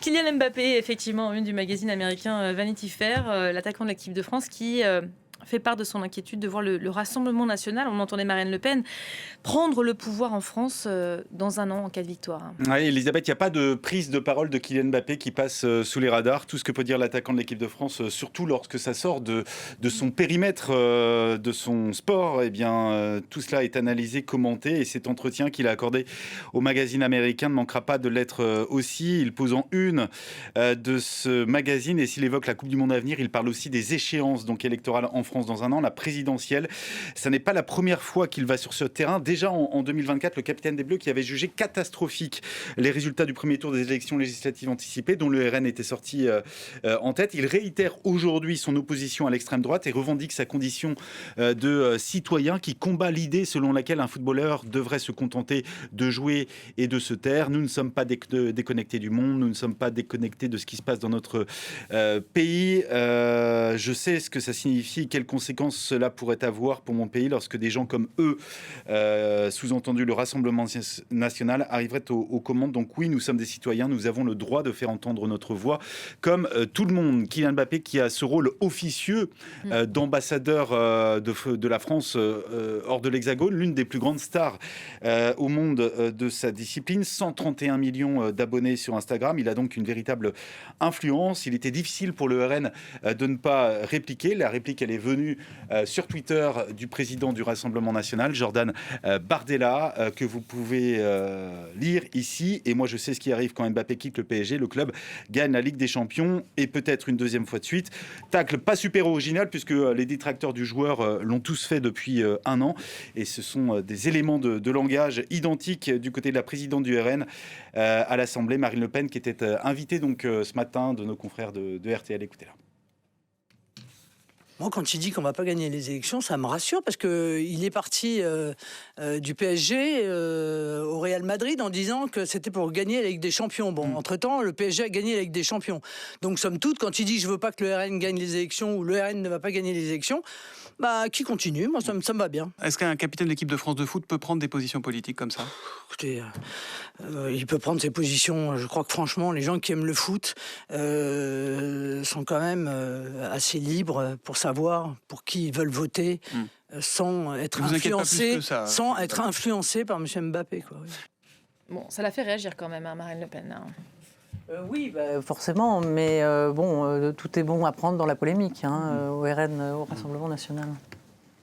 Kylian Mbappé, effectivement, une du magazine américain Vanity Fair, l'attaquant de l'équipe de France qui fait part de son inquiétude de voir le Rassemblement national, on entendait Marine Le Pen, prendre le pouvoir en France dans un an en cas de victoire. Ouais, Elisabeth, il n'y a pas de prise de parole de Kylian Mbappé qui passe sous les radars. Tout ce que peut dire l'attaquant de l'équipe de France, surtout lorsque ça sort de son périmètre, de son sport, eh bien, tout cela est analysé, commenté. Et cet entretien qu'il a accordé au magazine américain ne manquera pas de l'être aussi. Il pose en une de ce magazine. Et s'il évoque la Coupe du Monde à venir, il parle aussi des échéances donc, électorales en France dans un an, la présidentielle. Ça n'est pas la première fois qu'il va sur ce terrain. Déjà en 2024, le capitaine des Bleus qui avait jugé catastrophique les résultats du premier tour des élections législatives anticipées, dont le RN était sorti en tête. Il réitère aujourd'hui son opposition à l'extrême droite et revendique sa condition de citoyen qui combat l'idée selon laquelle un footballeur devrait se contenter de jouer et de se taire. Nous ne sommes pas déconnectés du monde, nous ne sommes pas déconnectés de ce qui se passe dans notre pays. Je sais ce que ça signifie, quelles conséquences cela pourrait avoir pour mon pays lorsque des gens comme eux, sous-entendu le Rassemblement national, arriveraient aux commandes. Donc oui, nous sommes des citoyens, nous avons le droit de faire entendre notre voix, comme tout le monde. Kylian Mbappé qui a ce rôle officieux d'ambassadeur de la France hors de l'Hexagone, l'une des plus grandes stars au monde de sa discipline, 131 millions d'abonnés sur Instagram. Il a donc une véritable influence. Il était difficile pour le RN de ne pas répliquer. La réplique, elle est venue sur Twitter du président du Rassemblement national, Jordan Bardella, que vous pouvez lire ici. Et moi, je sais ce qui arrive quand Mbappé quitte le PSG. Le club gagne la Ligue des Champions et peut-être une deuxième fois de suite. Tacle pas super original puisque les détracteurs du joueur l'ont tous fait depuis un an. Et ce sont des éléments de langage identiques du côté de la présidente du RN à l'Assemblée, Marine Le Pen, qui était invitée donc ce matin de nos confrères de RTL. Écoutez-la. Moi, quand il dit qu'on ne va pas gagner les élections, ça me rassure parce qu'il est parti du PSG au Real Madrid en disant que c'était pour gagner la Ligue des Champions. Bon, entre-temps, le PSG a gagné la Ligue des Champions. Donc, somme toute, quand il dit « je ne veux pas que le RN gagne les élections » ou « le RN ne va pas gagner les élections », bah, qui continue, moi ça me va bien. Est-ce qu'un capitaine de l'équipe de France de foot peut prendre des positions politiques comme ça ? Écoutez, il peut prendre ses positions. Je crois que franchement, les gens qui aiment le foot sont quand même assez libres pour savoir pour qui ils veulent voter sans être influencés par M. Mbappé. Quoi, oui. Bon, ça l'a fait réagir quand même, hein, Marine Le Pen. Oui, forcément, mais tout est bon à prendre dans la polémique, au RN, au Rassemblement national.